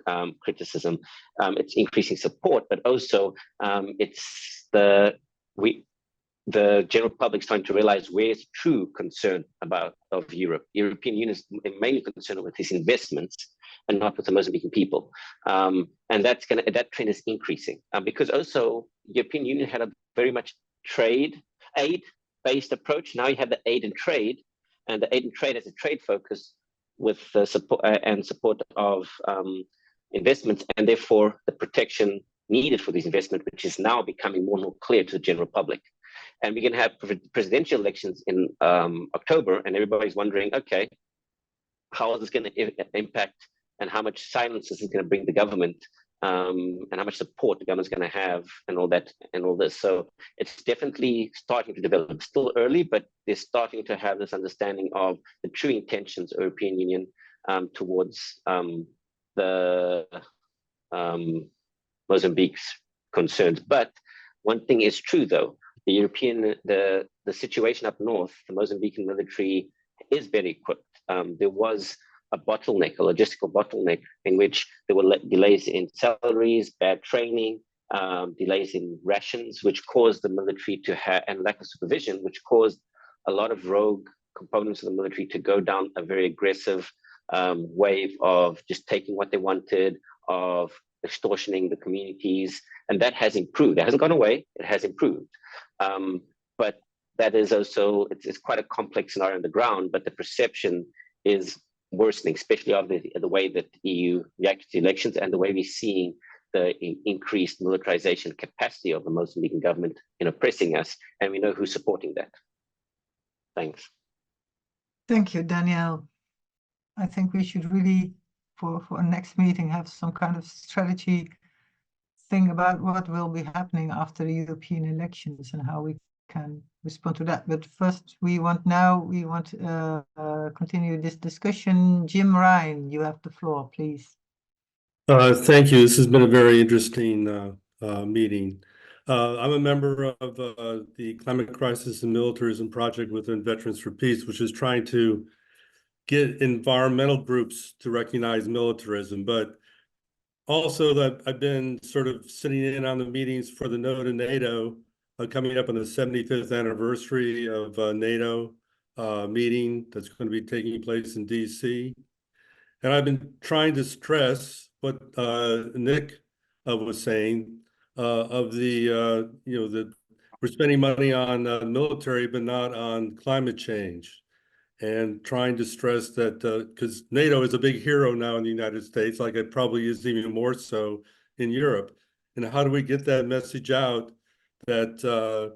criticism, it's increasing support, but also it's the general public is starting to realize where's true concern of Europe. European Union is mainly concerned with its investments and not with the Mozambican people. And that trend is increasing because also European Union had a very much aid-based approach. Now you have the aid and trade, and the aid and trade has a trade focus with the support of investments, and therefore the protection needed for these investments, which is now becoming more and more clear to the general public. And we're going to have presidential elections in October, and everybody's wondering, okay, how is this going to impact, and how much silence is it going to bring the government, and how much support the government's going to have, and all that, and all this. So it's definitely starting to develop. It's still early, but they're starting to have this understanding of the true intentions of the European Union towards the Mozambique's concerns. But one thing is true, though. The situation up north, the Mozambican military is very equipped. There was a bottleneck, a logistical bottleneck, in which there were delays in salaries, bad training, delays in rations, which caused the military to have, and lack of supervision, which caused a lot of rogue components of the military to go down a very aggressive wave of just taking what they wanted, of extortioning the communities, and that has improved. It hasn't gone away, it has improved. But that is also, it's quite a complex scenario on the ground, but the perception is worsening, especially of the way that the EU reacted to elections and the way we're seeing the increased militarization capacity of the Mozambican government in oppressing us, and we know who's supporting that. Thanks. Thank you, Danielle. I think we should really, for our next meeting, have some kind of strategy thing about what will be happening after the European elections and how we can respond to that. But first, we want to continue this discussion. Jim Ryan, you have the floor, please. Thank you. This has been a very interesting meeting. I'm a member of the Climate Crisis and Militarism Project within Veterans for Peace, which is trying to get environmental groups to recognize militarism, but also that I've been sort of sitting in on the meetings for the No to NATO, coming up on the 75th anniversary of NATO meeting that's going to be taking place in DC. And I've been trying to stress what Nick was saying of the, that we're spending money on military, but not on climate change. And trying to stress that because NATO is a big hero now in the United States, like it probably is even more so in Europe. And how do we get that message out that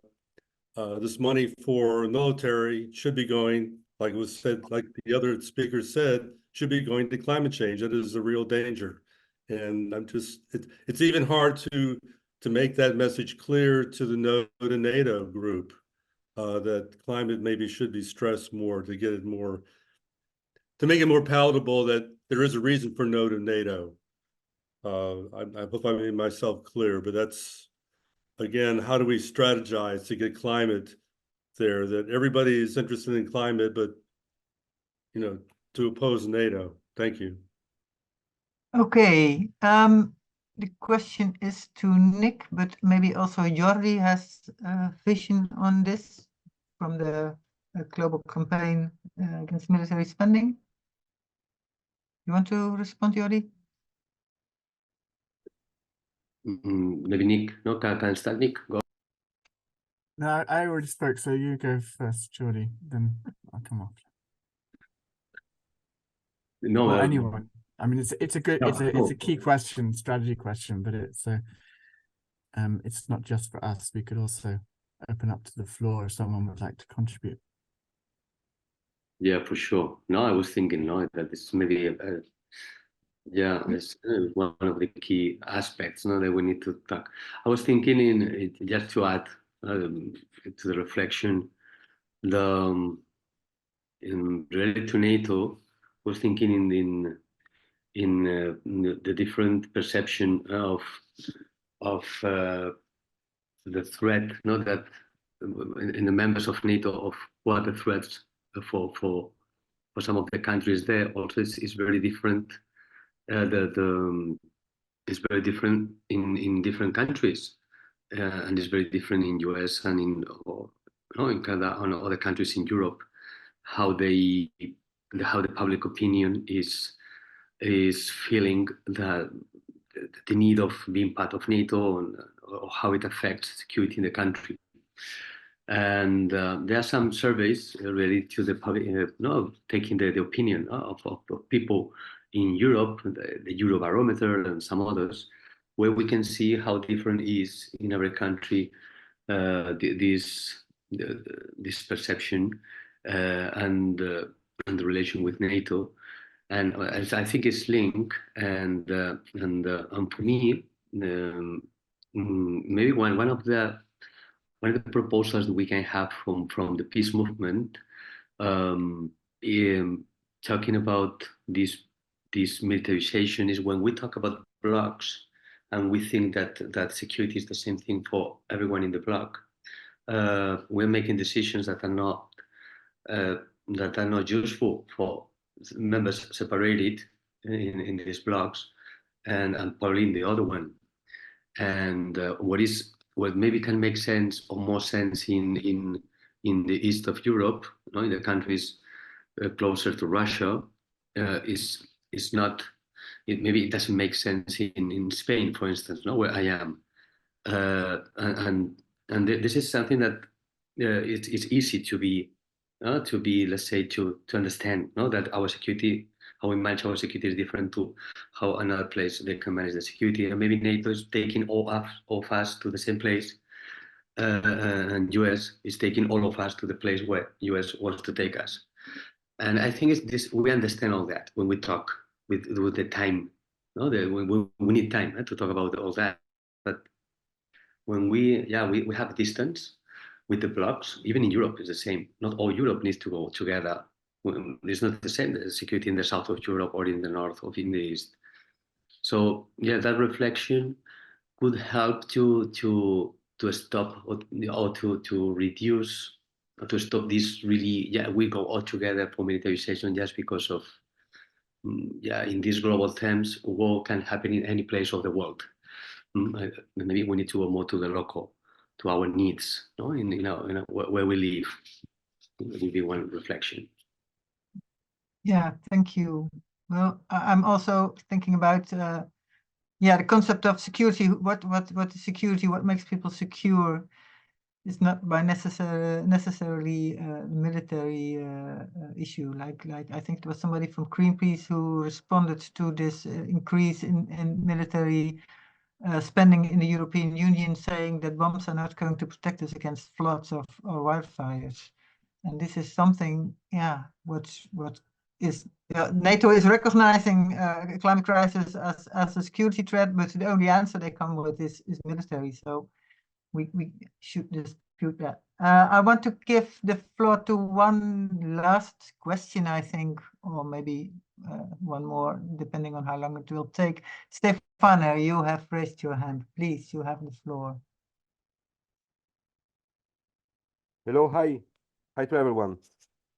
this money for military should be going, like it was said, like the other speakers said, should be going to climate change. That is a real danger. And I'm just, it's even hard to make that message clear to the No to NATO group. That climate maybe should be stressed more to get it more, to make it more palatable that there is a reason for no to NATO. I hope I made myself clear, but that's, again, how do we strategize to get climate there, that everybody is interested in climate, but, you know, to oppose NATO. Thank you. Okay. The question is to Nick, but maybe also Jordi has vision on this from the global campaign against military spending. You want to respond, Jordi? Maybe Nick. No, can start, Nick. Go. No, I already spoke, so you go first, Jordi. Then I'll come after. No, Well, anyone. I mean, it's a good, No, it's a key question, strategy question, but it's not just for us. We could also open up to the floor if someone would like to contribute. yeah, for sure. No, I was thinking, no, that this maybe yeah, it's one of the key aspects, no, that we need to talk. I was thinking just to add to the reflection, in related to NATO, I was thinking in the different perception of the threat, not that in the members of NATO, of what the threats for some of the countries there also is very different. It's very different in different countries, and it's very different in US and in Canada and other countries in Europe. How the public opinion is feeling the need of being part of NATO, and or how it affects security in the country. And there are some surveys related to the public, taking the opinion of people in Europe, the Eurobarometer and some others, where we can see how different is in every country this perception and the relation with NATO. And I think it's linked, and for me, maybe one of the proposals that we can have from the peace movement, talking about this militarization, is when we talk about blocks and we think that security is the same thing for everyone in the bloc. We're making decisions that are not useful for members separated in these blocks, and probably in the other one. And what maybe can make sense or more sense in the east of Europe, in the countries closer to Russia, is not. Maybe it doesn't make sense in Spain, for instance, where I am, and this is something that it's easy to be, let's say, to understand, that our security, how we manage our security, is different to how another place they can manage the security. And maybe NATO is taking all of us to the same place, and US is taking all of us to the place where US wants to take us. And I think it's this. We understand all that when we talk with the time. We need time to talk about all that. But when we have distance with the blocks, even in Europe, it's the same. Not all Europe needs to go together. It's not the same, the security in the south of Europe or in the north or in the east. So that reflection could help to stop or to reduce, or to stop this really, we go all together for militarization just because of, in these global terms, war can happen in any place of the world. Maybe we need to go more to the local, to our needs, where we live. It will be one reflection. Yeah, thank you. Well, I'm also thinking about the concept of security. What is security? What makes people secure? Is not by necessarily a military issue. Like I think there was somebody from Greenpeace who responded to this increase in military spending in the European Union, saying that bombs are not going to protect us against floods or wildfires. And this is something, what is NATO is recognizing climate crisis as a security threat, but the only answer they come with is military. So we should dispute that. I want to give the floor to one last question, I think, or maybe one more, depending on how long it will take. Stefano, you have raised your hand. Please, you have the floor. Hello, hi. Hi to everyone.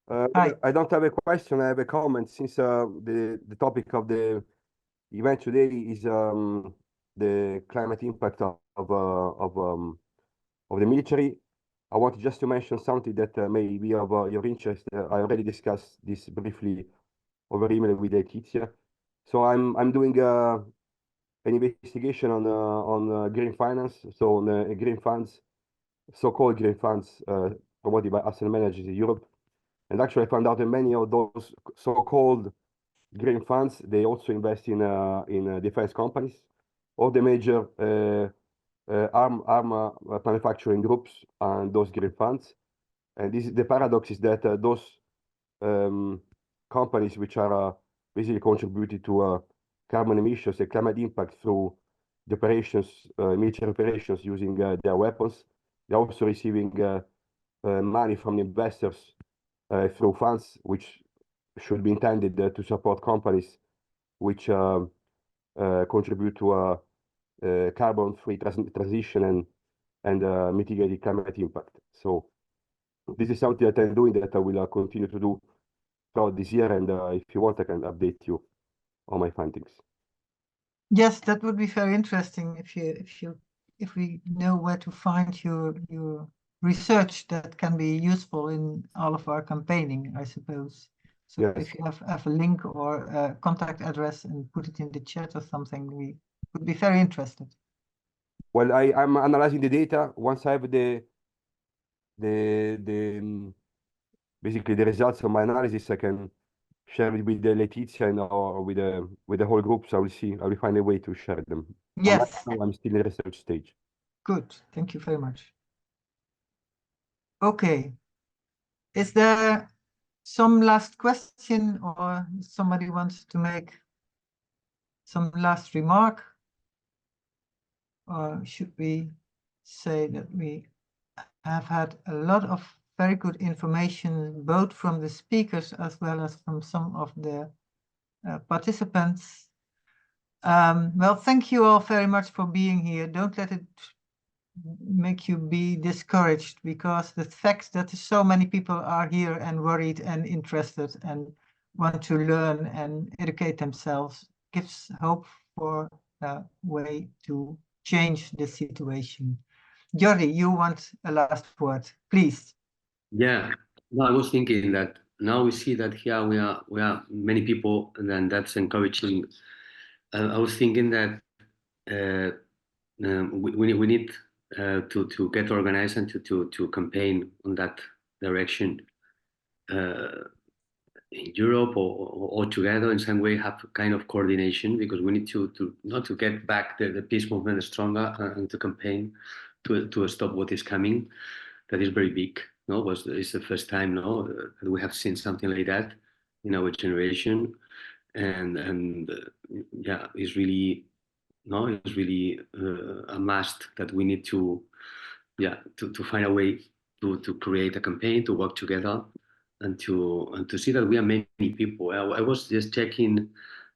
Hi. I don't have a question, I have a comment since the topic of the event today is the climate impact of the military. I want just to mention something that may be of your interest. I already discussed this briefly over email with Letizia. So I'm doing an investigation on green finance, so on green funds, so-called green funds promoted by asset managers in Europe. And actually, I found out that many of those so-called green funds, they also invest in defense companies or the major arm manufacturing groups and those green funds. And the paradox is that those companies which are basically contributing to carbon emissions and climate impact through the operations, military operations using their weapons, they're also receiving money from investors through funds which should be intended to support companies which contribute to a carbon-free transition and mitigating climate impact. So this is something that I'm doing that I will continue to do throughout this year, and if you want, I can update you on my findings. Yes, that would be very interesting if we know where to find your research that can be useful in all of our campaigning, I suppose. So Yes. if you have a link or a contact address and put it in the chat or something, we would be very interested. Well, I'm analyzing the data. Once I have basically the results of my analysis, I can share it with the Letizia and or with the whole group. So I will find a way to share them. Yes. I'm still in the research stage. Good. Thank you very much. Okay. Is there some last question or somebody wants to make some last remark? Or should we say that we have had a lot of very good information, both from the speakers as well as from some of the participants. Well, thank you all very much for being here. Don't let it make you be discouraged, because the fact that so many people are here and worried and interested and want to learn and educate themselves gives hope for a way to change the situation. Jordi, you want a last word, please. Yeah, no, I was thinking that now we see that here we are many people, and then that's encouraging. I was thinking that we need to get organized and to campaign on that direction in Europe or together in some way have kind of coordination, because we need to not to get back the peace movement stronger and to campaign to stop what is coming. That is very big. No, it's the first time that we have seen something like that in our generation, and yeah, it's really a must that we need to find a way to create a campaign, to work together, and to see that we are many people. I was just checking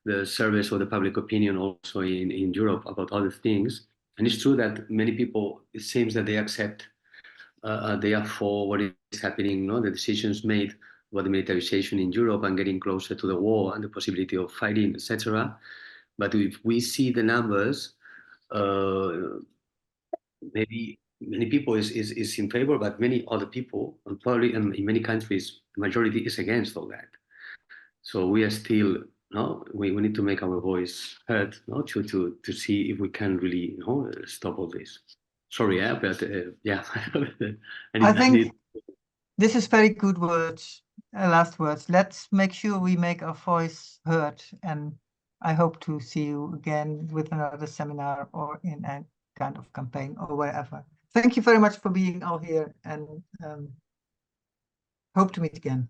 the surveys of the public opinion also in Europe about other things, and it's true that many people, it seems that they accept. They are for what is happening, the decisions made about the militarization in Europe and getting closer to the war and the possibility of fighting, etc. But if we see the numbers, maybe many people is in favor, but many other people, and probably in many countries, the majority is against all that. So we are still, we need to make our voice heard, to see if we can really, stop all this. Sorry, but yeah. I think this is very good words, last words. Let's make sure we make our voice heard, and I hope to see you again with another seminar or in a kind of campaign or wherever. Thank you very much for being all here, and hope to meet again.